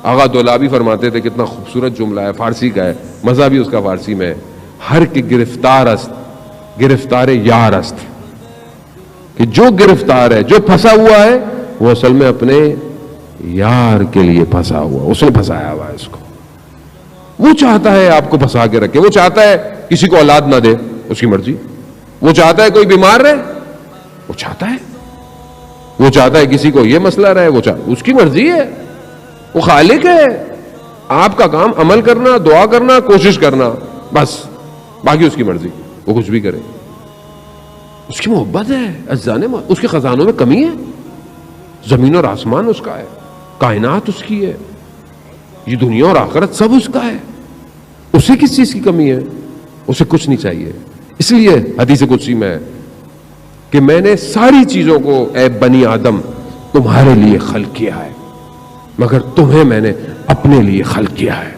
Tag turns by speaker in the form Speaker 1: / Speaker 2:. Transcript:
Speaker 1: آغا دولابی فرماتے تھے، کتنا خوبصورت جملہ ہے، فارسی کا ہے، مزہ بھی اس کا فارسی میں ہے، ہر کے گرفتار است گرفتار یار است، کہ جو گرفتار ہے، جو پھنسا ہوا ہے، وہ اصل میں اپنے یار کے لیے پھنسا ہوا، اس نے پھنسایا ہوا ہے اس کو۔ وہ چاہتا ہے آپ کو پھنسا کے رکھے، وہ چاہتا ہے کسی کو اولاد نہ دے، اس کی مرضی، وہ چاہتا ہے کوئی بیمار رہے، وہ چاہتا ہے، وہ چاہتا ہے کسی کو یہ مسئلہ رہے، اس کی مرضی ہے، وہ خالق ہے۔ آپ کا کام عمل کرنا، دعا کرنا، کوشش کرنا، بس، باقی اس کی مرضی، وہ کچھ بھی کرے۔ اس کی محبت ہے، عزیزان، اس کے خزانوں میں کمی ہے؟ زمین اور آسمان اس کا ہے، کائنات اس کی ہے، یہ دنیا اور آخرت سب اس کا ہے، اسے کس چیز کی کمی ہے؟ اسے کچھ نہیں چاہیے۔ اس لیے حدیث قدسی میں ہے کہ میں نے ساری چیزوں کو اے بنی آدم تمہارے لیے خلق کیا ہے، مگر تمہیں میں نے اپنے لیے خلق کیا ہے۔